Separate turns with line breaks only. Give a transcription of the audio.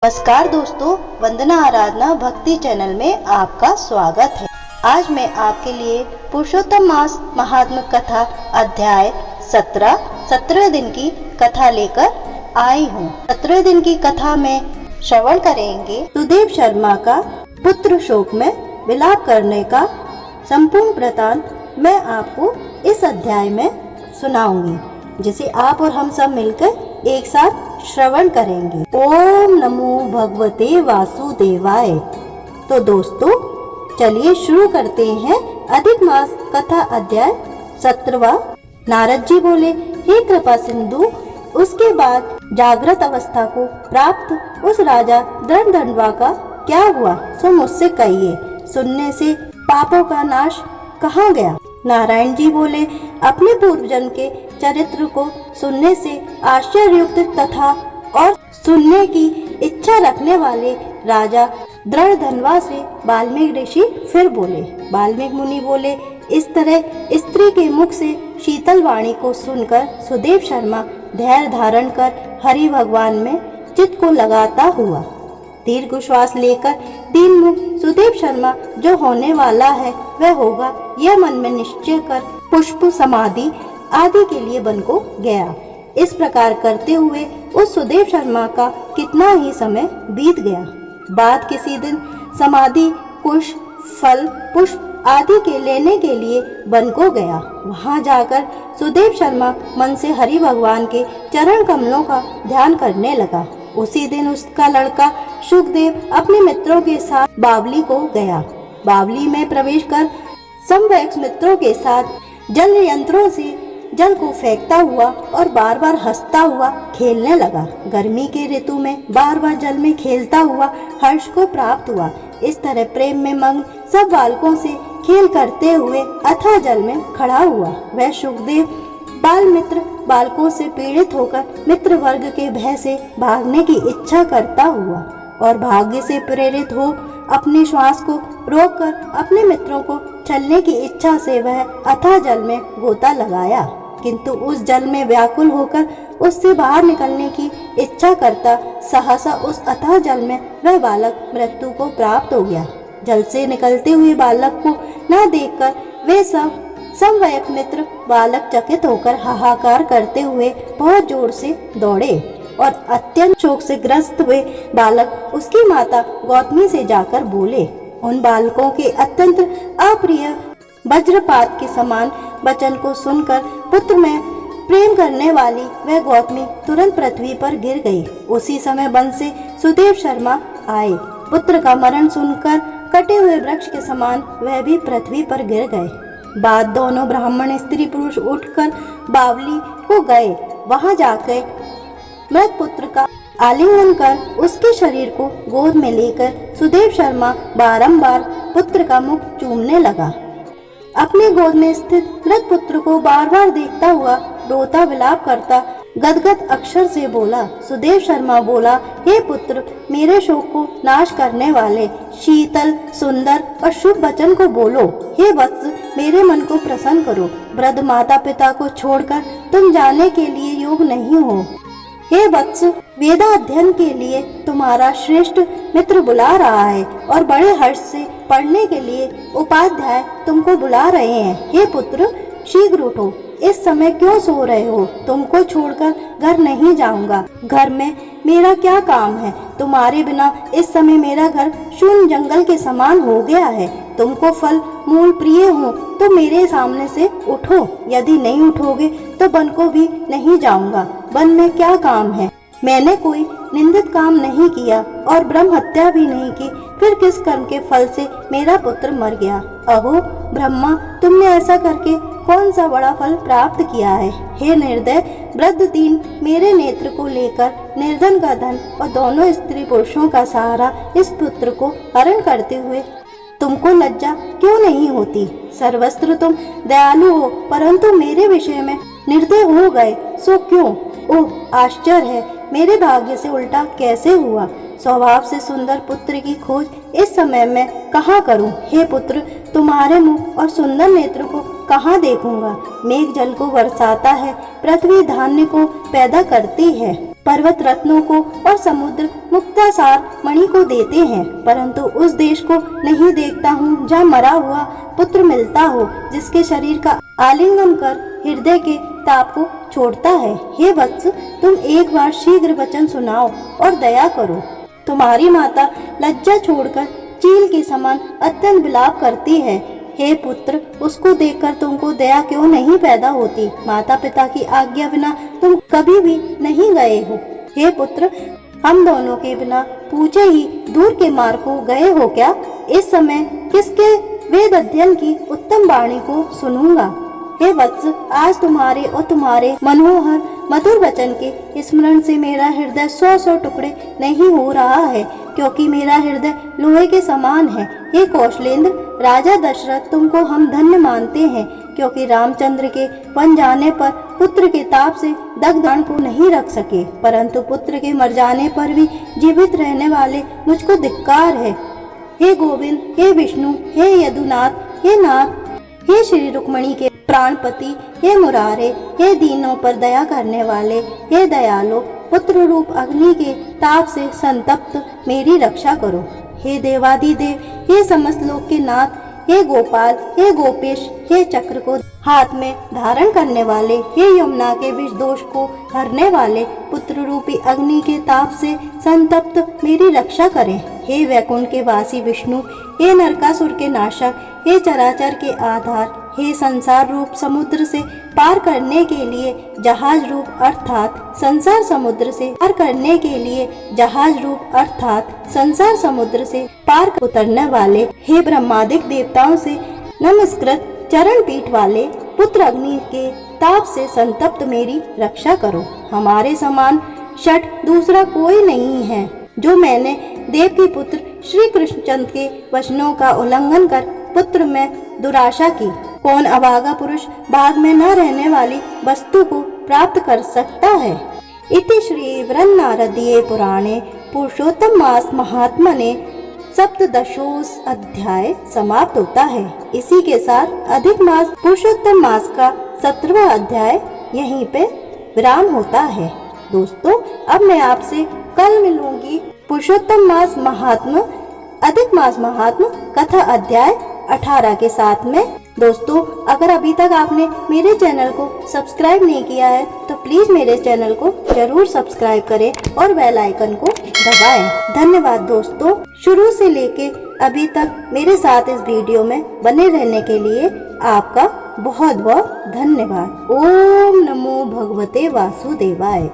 नमस्कार दोस्तों, वंदना आराधना भक्ति चैनल में आपका स्वागत है। आज मैं आपके लिए पुरुषोत्तम मास महात्म कथा अध्याय 17 दिन की कथा लेकर आई हूँ। 17 दिन की कथा में श्रवण करेंगे सुदेव शर्मा का पुत्र शोक में विलाप करने का संपूर्ण वृतांत मैं आपको इस अध्याय में सुनाऊंगी, जिसे आप और हम सब मिलकर एक साथ श्रवण करेंगे। ओम नमो भगवते वासुदेवाय। तो दोस्तों चलिए शुरू करते हैं अधिक मास कथा अध्याय 17। नारद जी बोले, हे कृपा सिंधु, उसके बाद जागृत अवस्था को प्राप्त उस राजा दृढ़धन्वा का क्या हुआ, सो मुझसे कहिए। सुनने से पापों का नाश कहाँ गया। नारायण जी बोले, अपने पूर्व जन्म के चरित्र को सुनने से आश्चर्ययुक्त तथा और सुनने की इच्छा रखने वाले राजा दृढ़धन्वा से वाल्मीकि ऋषि फिर बोले। वाल्मीकि मुनि बोले, इस तरह स्त्री के मुख से शीतल वाणी को सुनकर सुदेव शर्मा धैर्य धारण कर हरि भगवान में चित्त को लगाता हुआ दीर्घ श्वास लेकर दीन मुख सुदेव शर्मा जो होने वाला है वह होगा, यह मन में निश्चय कर पुष्प समाधि आदि के लिए वन को गया। इस प्रकार करते हुए उस सुदेव शर्मा का कितना ही समय बीत गया। बाद किसी दिन समाधि कुश फल पुष्प आदि के लेने के लिए वन को गया। वहां जाकर सुदेव शर्मा मन से हरि भगवान के चरण कमलों का ध्यान करने लगा। उसी दिन उसका लड़का सुखदेव अपने मित्रों के साथ बावली को गया। बावली में प्रवेश कर समवयस्क मित्रों के साथ जल यंत्रों से जल को फेंकता हुआ और बार बार हंसता हुआ खेलने लगा। गर्मी के ऋतु में बार बार जल में खेलता हुआ हर्ष को प्राप्त हुआ। इस तरह प्रेम में मग्न सब बालकों से खेल करते हुए अथाह जल में खड़ा हुआ। वह सुखदेव बाल मित्र बालकों से पीड़ित होकर मित्र वर्ग के भय से भागने की इच्छा करता हुआ और भाग्य से प्रेरित हो अपने श्वास को रोककर अपने मित्रों को छलने की इच्छा से वह अथाह जल में गोता लगाया, किंतु उस जल में व्याकुल होकर उससे बाहर निकलने की इच्छा करता सहसा उस अथाह जल में वह बालक मृत्यु को प्राप्त हो गया। जल से निकलते हुए बालक को न देखकर वे सब समवयस्क मित्र बालक चकित होकर हाहाकार करते हुए बहुत जोर से दौड़े और अत्यंत शोक से ग्रस्त हुए बालक उसकी माता गौतमी से जाकर बोले। उन बालकों के अत्यंत अप्रिय वज्रपात के समान वचन को सुनकर पुत्र में प्रेम करने वाली वह गौतमी तुरंत पृथ्वी पर गिर गई। उसी समय वन से सुदेव शर्मा आए। पुत्र का मरण सुनकर कटे हुए वृक्ष के समान वह भी पृथ्वी पर गिर गए। बाद दोनों ब्राह्मण स्त्री पुरुष उठकर बावली को गए। वहां जाकर मृत पुत्र का आलिंगन कर उसके शरीर को गोद में लेकर सुदेव शर्मा बारंबार पुत्र का मुख चूमने लगा। अपने गोद में स्थित मृत पुत्र को बार बार देखता हुआ रोता विलाप करता गदगद अक्षर से बोला। सुदेव शर्मा बोला, हे पुत्र, मेरे शोक को नाश करने वाले शीतल सुंदर और शुभ वचन को बोलो। हे वत्स, मेरे मन को प्रसन्न करो। वृद्ध माता पिता को छोड़कर तुम जाने के लिए योग्य नहीं हो। हे वत्स, वेदा अध्ययन के लिए तुम्हारा श्रेष्ठ मित्र बुला रहा है और बड़े हर्ष से पढ़ने के लिए उपाध्याय तुमको बुला रहे हैं। हे पुत्र, शीघ्र उठो, इस समय क्यों सो रहे हो? तुमको छोड़कर घर नहीं जाऊंगा। घर में मेरा क्या काम है? तुम्हारे बिना इस समय मेरा घर शून्य जंगल के समान हो गया है। तुमको फल मूल प्रिय हो तो मेरे सामने से उठो। यदि नहीं उठोगे तो वन को भी नहीं जाऊंगा। वन में क्या काम है? मैंने कोई निंदित काम नहीं किया और ब्रह्म हत्या भी नहीं की, फिर किस कर्म के फल से मेरा पुत्र मर गया? अहो ब्रह्मा, तुमने ऐसा करके कौन सा बड़ा फल प्राप्त किया है? हे निर्दय वृद्ध दीन, मेरे नेत्र को लेकर निर्धन का धन और दोनों स्त्री पुरुषों का सहारा इस पुत्र को हरण करते हुए तुमको लज्जा क्यों नहीं होती? सर्वस्त्र तुम दयालु हो, परंतु मेरे विषय में निर्दय हो गए, सो क्यों? ओह आश्चर्य है, मेरे भाग्य से उल्टा कैसे हुआ? स्वभाव से सुंदर पुत्र की खोज इस समय में कहाँ करूं? हे पुत्र, तुम्हारे मुख और सुंदर नेत्र को कहाँ देखूंगा? मेघ जल को बरसाता है, पृथ्वी धान्य को पैदा करती है, पर्वत रत्नों को और समुद्र मुक्तासार मणि को देते हैं, परंतु उस देश को नहीं देखता हूँ जहाँ मरा हुआ पुत्र मिलता हो, जिसके शरीर का आलिंगन कर हृदय के ताप को छोड़ता है। हे वत्स, तुम एक बार शीघ्र वचन सुनाओ और दया करो। तुम्हारी माता लज्जा छोड़कर चील के समान अत्यंत विलाप करती है। हे पुत्र, उसको देखकर तुमको दया क्यों नहीं पैदा होती? माता पिता की आज्ञा बिना तुम कभी भी नहीं गए हो। हे पुत्र, हम दोनों के बिना पूछे ही दूर के मार्ग को गए हो क्या? इस समय किसके वेद अध्ययन की उत्तम वाणी को सुनूंगा? हे वत्स, आज तुम्हारे और तुम्हारे मनोहर मधुर वचन के स्मरण से मेरा हृदय 100 टुकड़े नहीं हो रहा है, क्योंकि मेरा हृदय लोहे के समान है। हे कौशलेंद्र, राजा दशरथ, तुमको हम धन्य मानते हैं, क्योंकि रामचंद्र के वन जाने पर पुत्र के ताप से दग्ध को नहीं रख सके, परंतु पुत्र के मर जाने पर भी जीवित रहने वाले मुझको धिक्कार है। हे गोविंद, हे विष्णु, हे यदुनाथ, हे नाथ, हे श्री रुक्मणी के प्राणपति, हे मुरारे, हे दीनों पर दया करने वाले, हे दयालु, पुत्र रूप अग्नि के ताप से संतप्त मेरी रक्षा करो। हे देवादिदेव, हे समस्त लोक के नाथ, हे गोपाल, हे गोपेश, हे चक्र को हाथ में धारण करने वाले, हे यमुना के विष दोष को हरने वाले, पुत्र रूपी अग्नि के ताप से संतप्त मेरी रक्षा करें। हे वैकुंठ के वासी विष्णु, हे नरकासुर के नाशक, हे चराचर के आधार, हे संसार रूप समुद्र से पार करने के लिए जहाज रूप अर्थात संसार समुद्र से पार करने के लिए जहाज रूप अर्थात संसार समुद्र से पार उतरने वाले, हे ब्रह्मादिक देवताओं से नमस्कृत चरण पीठ वाले, पुत्र अग्नि के ताप से संतप्त मेरी रक्षा करो। हमारे समान शठ दूसरा कोई नहीं है, जो मैंने देव के पुत्र श्री कृष्णचंद्र के वचनों का उल्लंघन कर पुत्र में दुराशा की। कौन अभागा पुरुष भाग में न रहने वाली वस्तु को प्राप्त कर सकता है? इति श्री बृहन्नारदीये पुराणे पुरुषोत्तम मास महात्मने सप्तदशोस अध्याय समाप्त होता है। इसी के साथ अधिक मास पुरुषोत्तम मास का 17वां अध्याय यहीं पे विराम होता है। दोस्तों, अब मैं आपसे कल मिलूंगी पुरुषोत्तम मास महात्म अधिक मास महात्म कथा अध्याय 18 के साथ में। दोस्तों, अगर अभी तक आपने मेरे चैनल को सब्सक्राइब नहीं किया है तो प्लीज मेरे चैनल को जरूर सब्सक्राइब करें और बेल आइकन को दबाएं। धन्यवाद दोस्तों, शुरू से लेके अभी तक मेरे साथ इस वीडियो में बने रहने के लिए आपका बहुत बहुत धन्यवाद। ओम नमो भगवते वासुदेवाय।